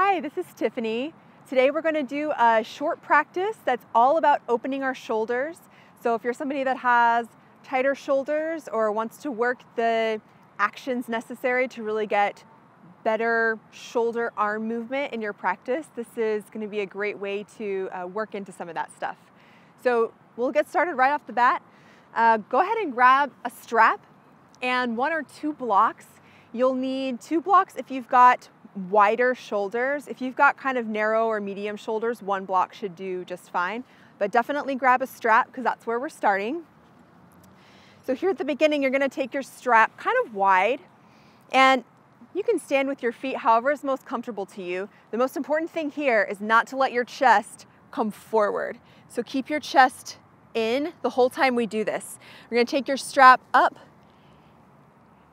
Hi, this is Tiffany. Today we're going to do a short practice that's all about opening our shoulders. So if you're somebody that has tighter shoulders or wants to work the actions necessary to really get better shoulder arm movement in your practice, this is going to be a great way to work into some of that stuff. So we'll get started right off the bat. Go ahead and grab a strap and 1 or 2 blocks. You'll need 2 blocks if you've got wider shoulders. If you've got kind of narrow or medium shoulders, 1 block should do just fine. But definitely grab a strap because that's where we're starting. So here at the beginning, you're going to take your strap kind of wide, and you can stand with your feet however is most comfortable to you. The most important thing here is not to let your chest come forward. So keep your chest in the whole time we do this. We're going to take your strap up,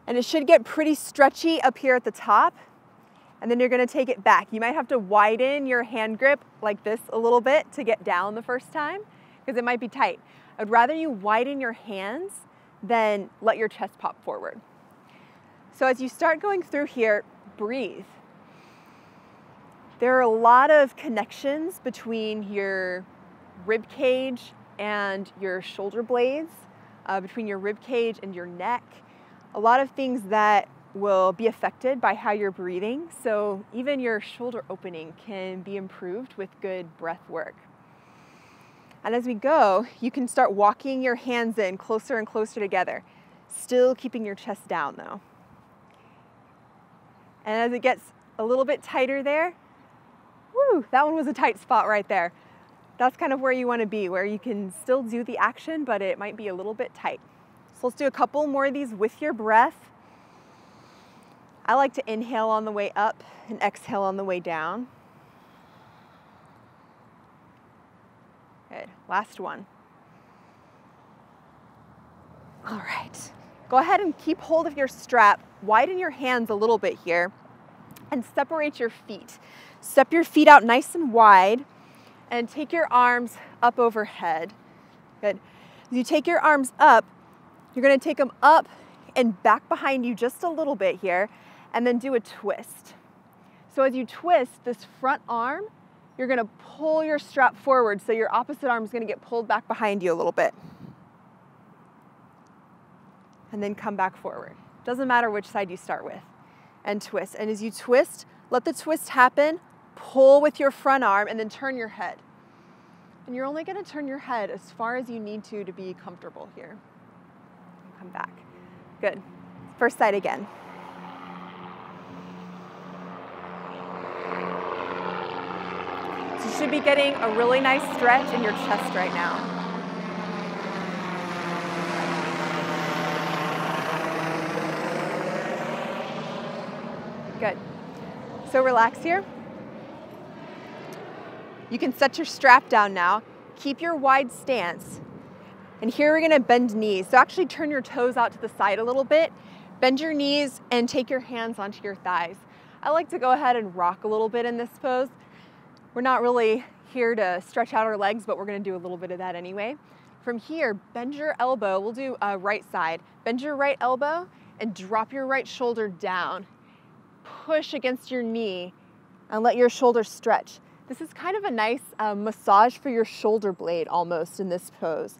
and it should get pretty stretchy up here at the top. And then you're going to take it back. You might have to widen your hand grip like this a little bit to get down the first time because it might be tight. I'd rather you widen your hands than let your chest pop forward. So as you start going through here, breathe. There are a lot of connections between your rib cage and your shoulder blades, between your rib cage and your neck. A lot of things that will be affected by how you're breathing. So even your shoulder opening can be improved with good breath work. And as we go, you can start walking your hands in closer and closer together, still keeping your chest down though. And as it gets a little bit tighter there, woo, that one was a tight spot right there. That's kind of where you want to be, where you can still do the action, but it might be a little bit tight. So let's do a couple more of these with your breath. I like to inhale on the way up and exhale on the way down. Good, last one. All right, go ahead and keep hold of your strap, widen your hands a little bit here, and separate your feet. Step your feet out nice and wide, and take your arms up overhead. Good. As you take your arms up, you're gonna take them up and back behind you just a little bit here, and then do a twist. So as you twist this front arm, you're gonna pull your strap forward, so your opposite arm is gonna get pulled back behind you a little bit. And then come back forward. Doesn't matter which side you start with. And twist. And as you twist, let the twist happen, pull with your front arm, and then turn your head. And you're only gonna turn your head as far as you need to be comfortable here. Come back. Good. First side again. So you should be getting a really nice stretch in your chest right now. Good. So relax here. You can set your strap down now. Keep your wide stance. And here we're gonna bend knees. So actually turn your toes out to the side a little bit. Bend your knees and take your hands onto your thighs. I like to go ahead and rock a little bit in this pose. We're not really here to stretch out our legs, but we're gonna do a little bit of that anyway. From here, bend your elbow. We'll do a right side. Bend your right elbow and drop your right shoulder down. Push against your knee and let your shoulder stretch. This is kind of a nice massage for your shoulder blade almost in this pose.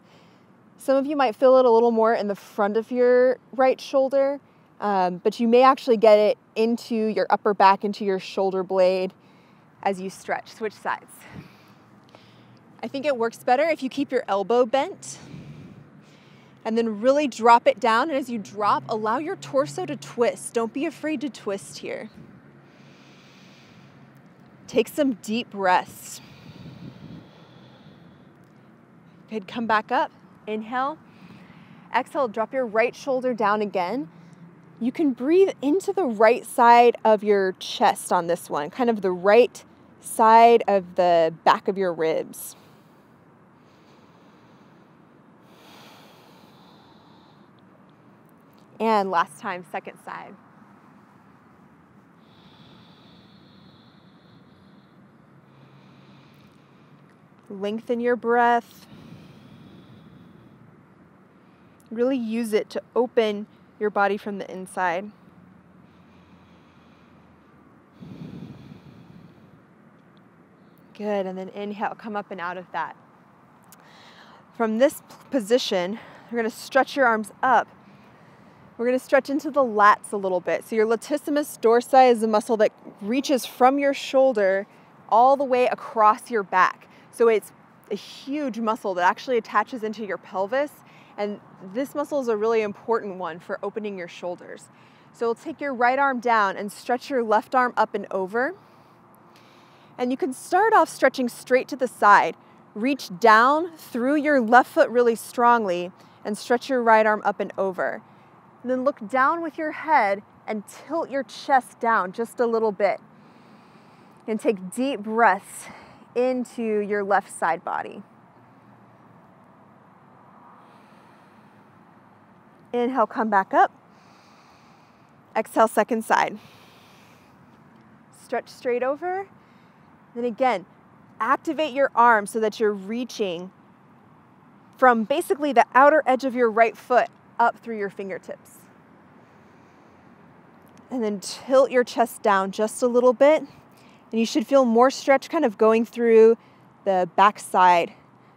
Some of you might feel it a little more in the front of your right shoulder, but you may actually get it into your upper back, into your shoulder blade as you stretch. Switch sides. I think it works better if you keep your elbow bent and then really drop it down. And as you drop, allow your torso to twist. Don't be afraid to twist here. Take some deep breaths. Good, come back up. Inhale, exhale, drop your right shoulder down again. You can breathe into the right side of your chest on this one, kind of the right side of the back of your ribs. And last time, second side. Lengthen your breath. Really use it to open your body from the inside. Good, and then inhale, come up and out of that. From this position, you're gonna stretch your arms up. We're gonna stretch into the lats a little bit. So your latissimus dorsi is the muscle that reaches from your shoulder all the way across your back. So it's a huge muscle that actually attaches into your pelvis. And this muscle is a really important one for opening your shoulders. So take your right arm down and stretch your left arm up and over. And you can start off stretching straight to the side. Reach down through your left foot really strongly and stretch your right arm up and over. And then look down with your head and tilt your chest down just a little bit. And take deep breaths into your left side body. Inhale, come back up. Exhale, second side. Stretch straight over. Then again, activate your arms so that you're reaching from basically the outer edge of your right foot up through your fingertips. And then tilt your chest down just a little bit. And you should feel more stretch kind of going through the back side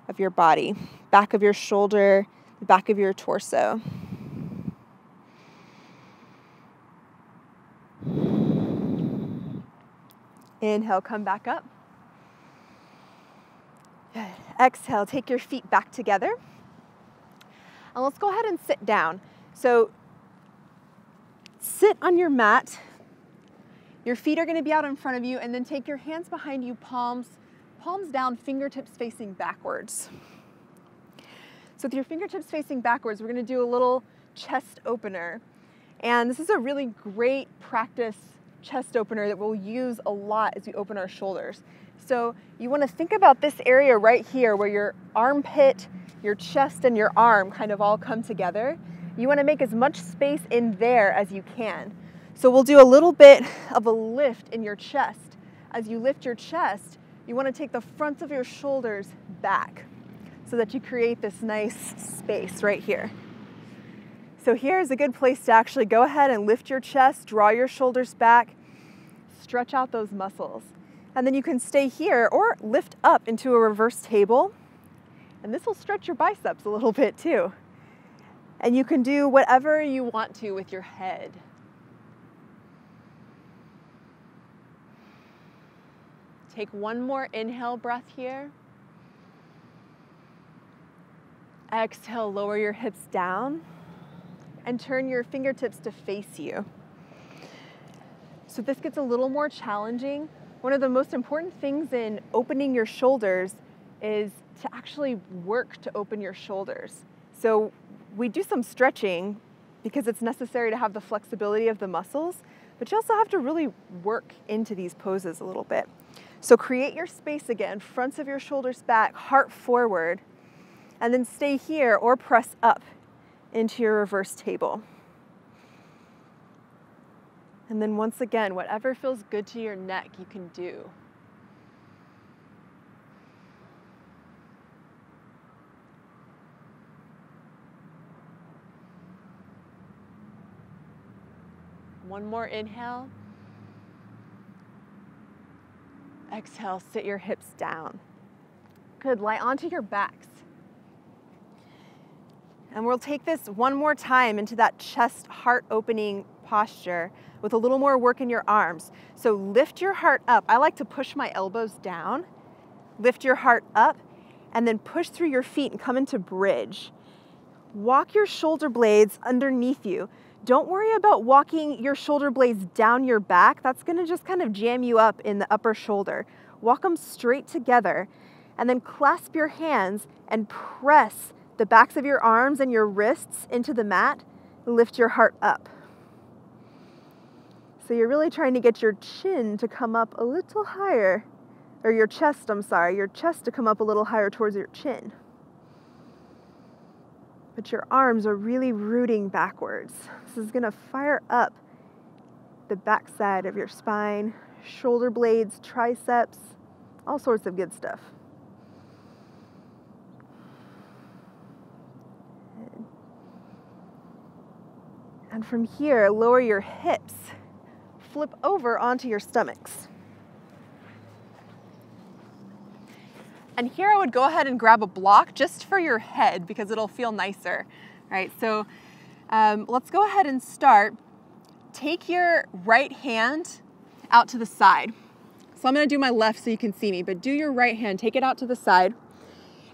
of your body, back of your shoulder, the back of your torso. Inhale, come back up. Good. Exhale, take your feet back together. And let's go ahead and sit down. So sit on your mat. Your feet are going to be out in front of you, and then take your hands behind you, palms down, fingertips facing backwards. So with your fingertips facing backwards, we're going to do a little chest opener. And this is a really great practice chest opener that we'll use a lot as we open our shoulders. So you want to think about this area right here where your armpit, your chest, and your arm kind of all come together. You want to make as much space in there as you can. So we'll do a little bit of a lift in your chest. As you lift your chest, you want to take the fronts of your shoulders back so that you create this nice space right here. So here's a good place to actually go ahead and lift your chest, draw your shoulders back, stretch out those muscles. And then you can stay here or lift up into a reverse table. And this will stretch your biceps a little bit too. And you can do whatever you want to with your head. Take one more inhale breath here. Exhale, lower your hips down and turn your fingertips to face you. So this gets a little more challenging. One of the most important things in opening your shoulders is to actually work to open your shoulders. So we do some stretching because it's necessary to have the flexibility of the muscles, but you also have to really work into these poses a little bit. So create your space again, fronts of your shoulders back, heart forward, and then stay here or press up into your reverse table. And then once again, whatever feels good to your neck, you can do. One more inhale. Exhale, sit your hips down. Good, lie onto your backs. And we'll take this one more time into that chest heart opening posture with a little more work in your arms. So lift your heart up. I like to push my elbows down. Lift your heart up and then push through your feet and come into bridge. Walk your shoulder blades underneath you. Don't worry about walking your shoulder blades down your back. That's gonna just kind of jam you up in the upper shoulder. Walk them straight together and then clasp your hands and press the backs of your arms and your wrists into the mat. Lift your heart up. So you're really trying to get your chin to come up a little higher, or your chest to come up a little higher towards your chin. But your arms are really rooting backwards. This is gonna fire up the backside of your spine, shoulder blades, triceps, all sorts of good stuff. And from here, lower your hips, flip over onto your stomachs. And here I would go ahead and grab a block just for your head because it'll feel nicer, right? So let's go ahead and start. Take your right hand out to the side. So I'm gonna do my left so you can see me, but do your right hand, take it out to the side.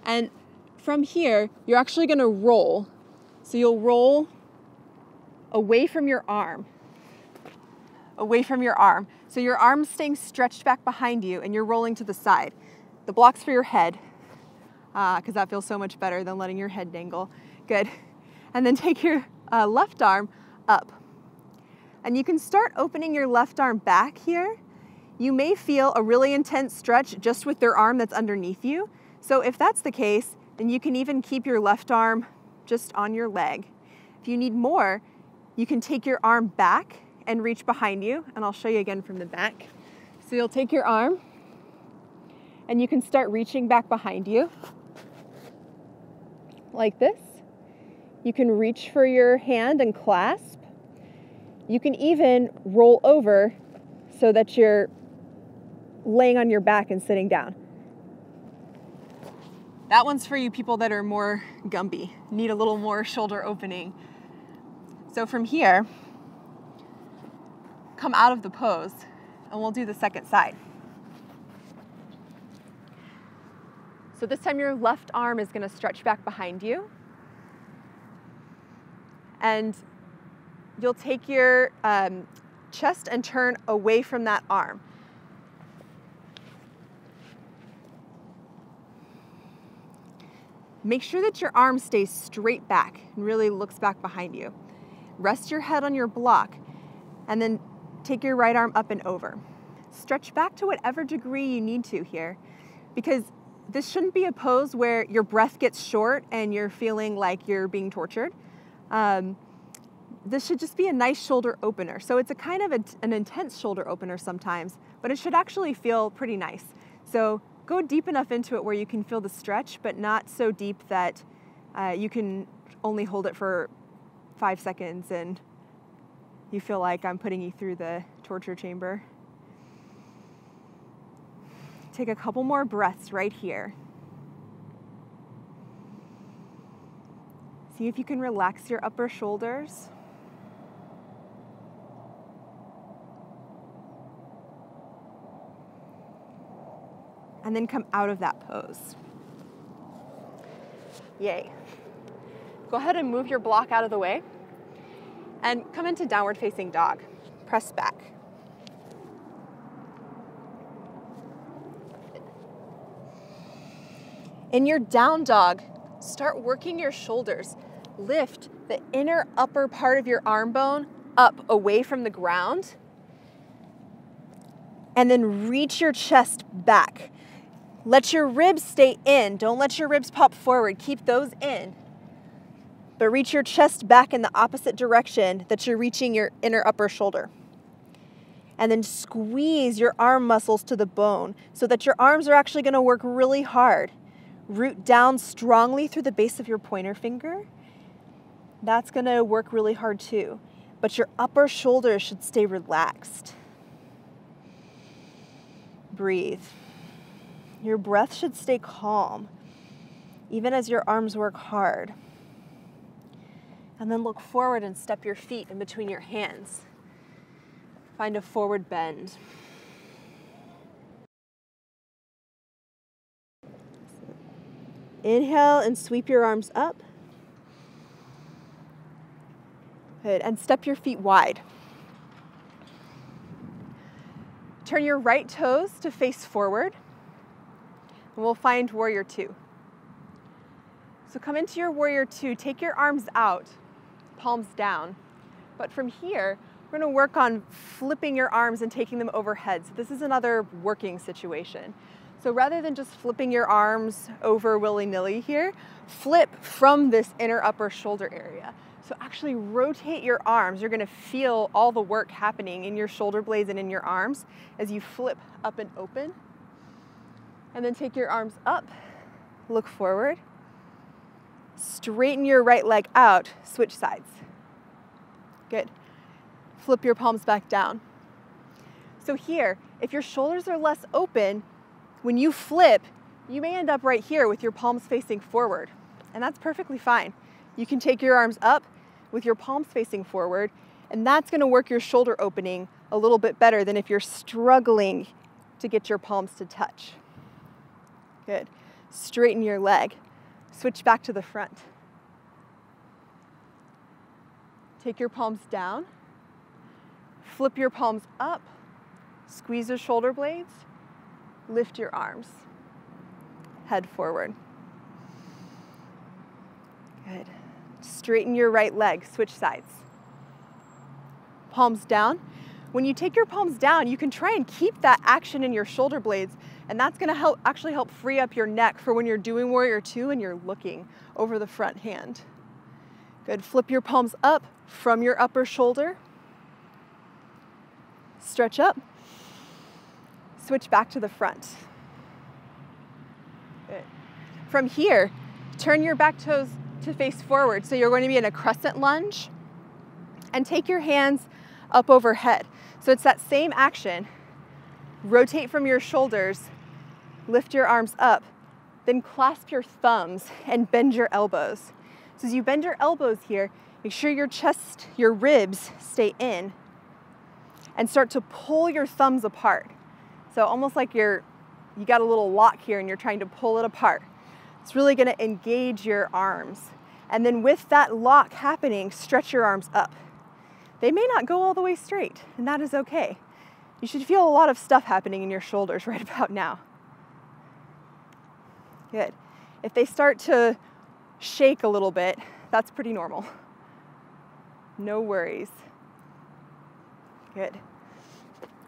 And from here, you're actually gonna roll. So you'll roll away from your arm, away from your arm. So your arm's staying stretched back behind you and you're rolling to the side. The block's for your head, because that feels so much better than letting your head dangle. Good. And then take your left arm up. And you can start opening your left arm back here. You may feel a really intense stretch just with their arm that's underneath you. So if that's the case, then you can even keep your left arm just on your leg. If you need more, you can take your arm back and reach behind you, and I'll show you again from the back. So you'll take your arm, and you can start reaching back behind you, like this. You can reach for your hand and clasp. You can even roll over so that you're laying on your back and sitting down. That one's for you people that are more Gumby, need a little more shoulder opening. So from here, come out of the pose, and we'll do the second side. So this time your left arm is gonna stretch back behind you. And you'll take your chest and turn away from that arm. Make sure that your arm stays straight back and really looks back behind you. Rest your head on your block and then take your right arm up and over. Stretch back to whatever degree you need to here, because this shouldn't be a pose where your breath gets short and you're feeling like you're being tortured. This should just be a nice shoulder opener. So it's a kind of an intense shoulder opener sometimes, but it should actually feel pretty nice. So go deep enough into it where you can feel the stretch, but not so deep that you can only hold it for 5 seconds and you feel like I'm putting you through the torture chamber. Take a couple more breaths right here. See if you can relax your upper shoulders. And then come out of that pose. Yay. Go ahead and move your block out of the way and come into downward facing dog. Press back. In your down dog, start working your shoulders. Lift the inner upper part of your arm bone up away from the ground. And then reach your chest back. Let your ribs stay in. Don't let your ribs pop forward. Keep those in. But reach your chest back in the opposite direction that you're reaching your inner upper shoulder. And then squeeze your arm muscles to the bone so that your arms are actually going to work really hard. Root down strongly through the base of your pointer finger. That's going to work really hard too. But your upper shoulders should stay relaxed. Breathe. Your breath should stay calm, even as your arms work hard. And then look forward and step your feet in between your hands. Find a forward bend. Inhale and sweep your arms up. Good, and step your feet wide. Turn your right toes to face forward. And we'll find warrior two. So come into your warrior two, take your arms out, palms down. But from here, we're gonna work on flipping your arms and taking them overhead. So this is another working situation. So rather than just flipping your arms over willy-nilly here, flip from this inner upper shoulder area. So actually rotate your arms. You're gonna feel all the work happening in your shoulder blades and in your arms as you flip up and open. And then take your arms up, look forward, straighten your right leg out, switch sides. Good. Flip your palms back down. So here, if your shoulders are less open, when you flip, You may end up right here with your palms facing forward, and that's perfectly fine. You can take your arms up with your palms facing forward, and that's going to work your shoulder opening a little bit better than if you're struggling to get your palms to touch. Good. Straighten your leg. Switch back to the front. Take your palms down. Flip your palms up. Squeeze the shoulder blades. Lift your arms. Head forward. Good. Straighten your right leg. Switch sides. Palms down. When you take your palms down, you can try and keep that action in your shoulder blades, and that's going to actually help free up your neck for when you're doing Warrior Two and you're looking over the front hand. Good. Flip your palms up from your upper shoulder. Stretch up. Switch back to the front. Good. From here, turn your back toes to face forward. So you're going to be in a crescent lunge, and take your hands up overhead. So it's that same action. Rotate from your shoulders, lift your arms up, then clasp your thumbs and bend your elbows. So as you bend your elbows here, make sure your chest, your ribs stay in, and start to pull your thumbs apart. So almost like you got a little lock here and you're trying to pull it apart. It's really going to engage your arms. And then with that lock happening, stretch your arms up. They may not go all the way straight, and that is okay. You should feel a lot of stuff happening in your shoulders right about now. Good. If they start to shake a little bit, that's pretty normal. No worries. Good.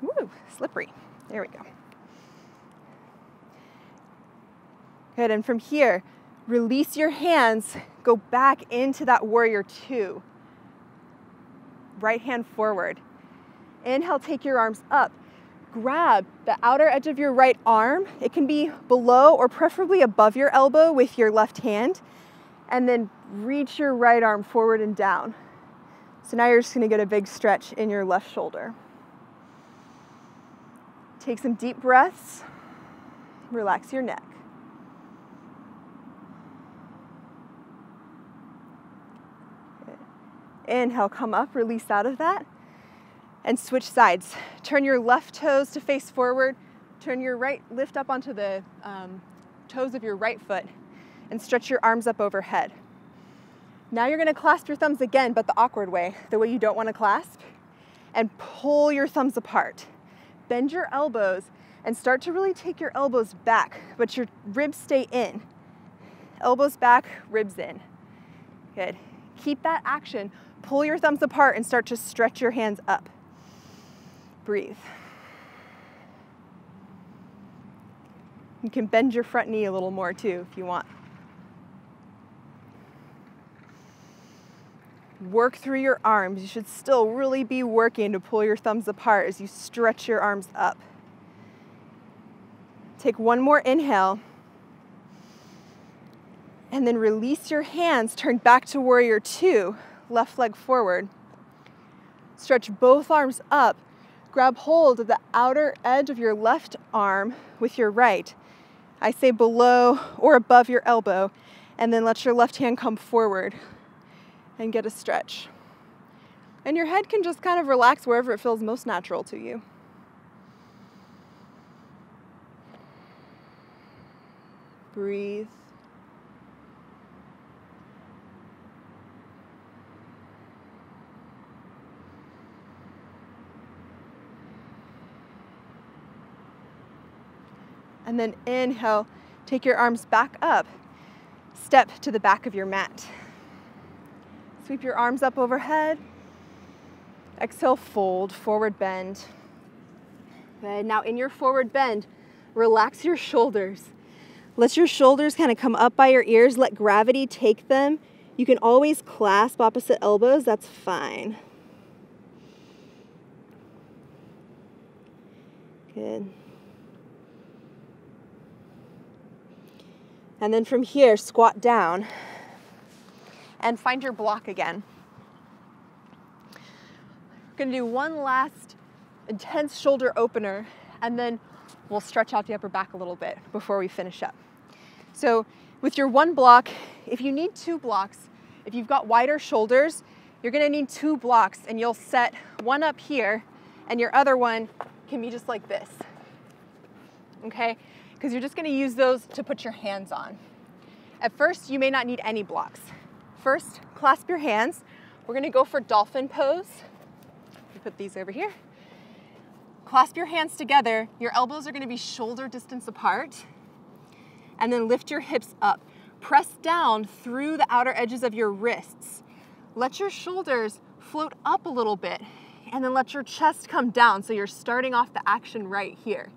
Woo, slippery. There we go. Good, and from here, release your hands, go back into that Warrior Two. Right hand forward. Inhale, take your arms up. Grab the outer edge of your right arm. It can be below or preferably above your elbow with your left hand. And then reach your right arm forward and down. So now you're just going to get a big stretch in your left shoulder. Take some deep breaths. Relax your neck. Inhale, come up, release out of that, and switch sides. Turn your left toes to face forward. Turn your right, lift up onto the toes of your right foot, and stretch your arms up overhead. Now you're going to clasp your thumbs again, but the awkward way, the way you don't want to clasp, and pull your thumbs apart. Bend your elbows and start to really take your elbows back, but your ribs stay in. Elbows back, ribs in. Good. Keep that action. Pull your thumbs apart and start to stretch your hands up. Breathe. You can bend your front knee a little more too if you want. Work through your arms. You should still really be working to pull your thumbs apart as you stretch your arms up. Take one more inhale. And then release your hands, turn back to Warrior Two, left leg forward. Stretch both arms up. Grab hold of the outer edge of your left arm with your right. I say below or above your elbow, and then let your left hand come forward and get a stretch. And your head can just kind of relax wherever it feels most natural to you. Breathe. And then inhale, take your arms back up. Step to the back of your mat. Sweep your arms up overhead. Exhale, fold, forward bend. Good. Now in your forward bend, relax your shoulders. Let your shoulders kind of come up by your ears. Let gravity take them. You can always clasp opposite elbows. That's fine. Good. And then from here, squat down and find your block again. We're going to do one last intense shoulder opener, and then we'll stretch out the upper back a little bit before we finish up. So with your one block, if you need 2 blocks, if you've got wider shoulders, you're gonna need 2 blocks, and you'll set one up here and your other one can be just like this, okay? Because you're just gonna use those to put your hands on. At first, you may not need any blocks. First, clasp your hands. We're gonna go for dolphin pose. We put these over here. Clasp your hands together. Your elbows are gonna be shoulder distance apart. And then lift your hips up. Press down through the outer edges of your wrists. Let your shoulders float up a little bit, and then let your chest come down, so you're starting off the action right here.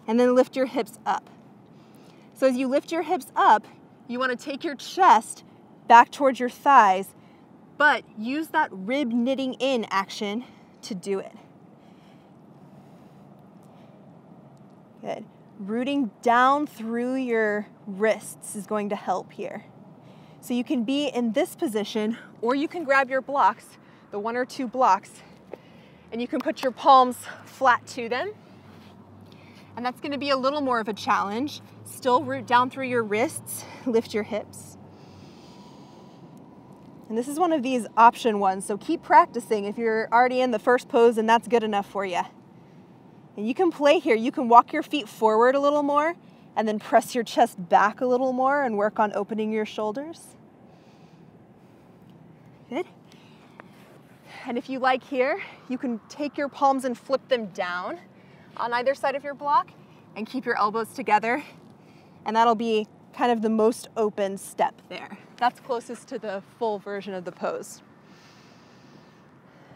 And then lift your hips up. So as you lift your hips up, you wanna take your chest back towards your thighs, but use that rib knitting in action to do it. Good. Rooting down through your wrists is going to help here. So you can be in this position, or you can grab your blocks, the 1 or 2 blocks, and you can put your palms flat to them. And that's gonna be a little more of a challenge. Still root down through your wrists, lift your hips. And this is one of these option ones, so keep practicing if you're already in the first pose and that's good enough for you. And you can play here. You can walk your feet forward a little more and then press your chest back a little more and work on opening your shoulders. Good. And if you like here, you can take your palms and flip them down on either side of your block and keep your elbows together. And that'll be kind of the most open step there. That's closest to the full version of the pose.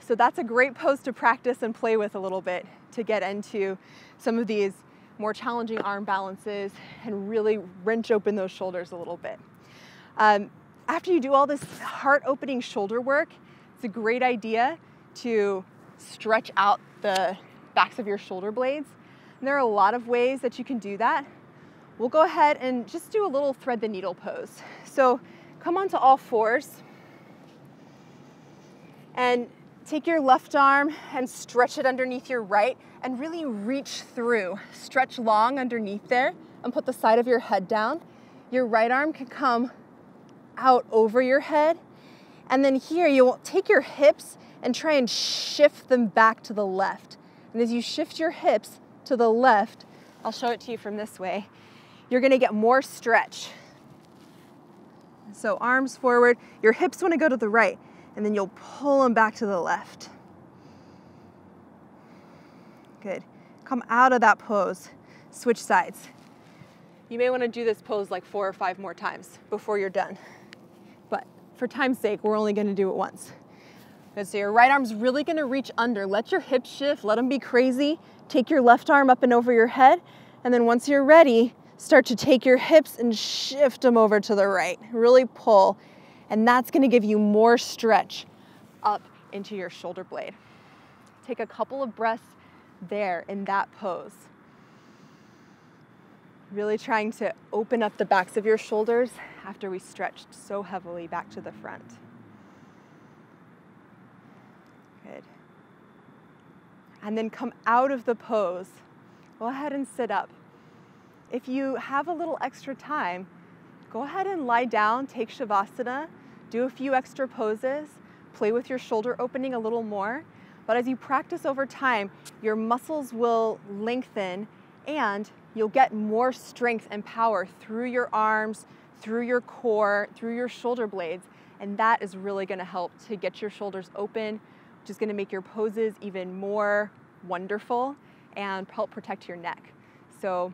So that's a great pose to practice and play with a little bit to get into some of these more challenging arm balances and really wrench open those shoulders a little bit. After you do all this heart-opening shoulder work, it's a great idea to stretch out the backs of your shoulder blades. And there are a lot of ways that you can do that. We'll go ahead and just do a little thread the needle pose. So come onto all fours and take your left arm and stretch it underneath your right and really reach through. Stretch long underneath there and put the side of your head down. Your right arm can come out over your head. And then here you'll take your hips and try and shift them back to the left. And as you shift your hips to the left, I'll show it to you from this way, you're gonna get more stretch. So arms forward, your hips wanna go to the right, and then you'll pull them back to the left. Good. Come out of that pose. Switch sides. You may want to do this pose like 4 or 5 more times before you're done. But for time's sake, we're only going to do it once. Good. So your right arm's really going to reach under. Let your hips shift. Let them be crazy. Take your left arm up and over your head. And then once you're ready, start to take your hips and shift them over to the right. Really pull. And that's going to give you more stretch up into your shoulder blade. Take a couple of breaths there in that pose. Really trying to open up the backs of your shoulders after we stretched so heavily back to the front. Good. And then come out of the pose. Go ahead and sit up. If you have a little extra time, go ahead and lie down, take Shavasana, do a few extra poses, play with your shoulder opening a little more. But as you practice over time, your muscles will lengthen and you'll get more strength and power through your arms, through your core, through your shoulder blades. And that is really gonna help to get your shoulders open, which is gonna make your poses even more wonderful and help protect your neck. So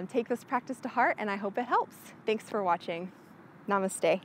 take this practice to heart and I hope it helps. Thanks for watching. Namaste.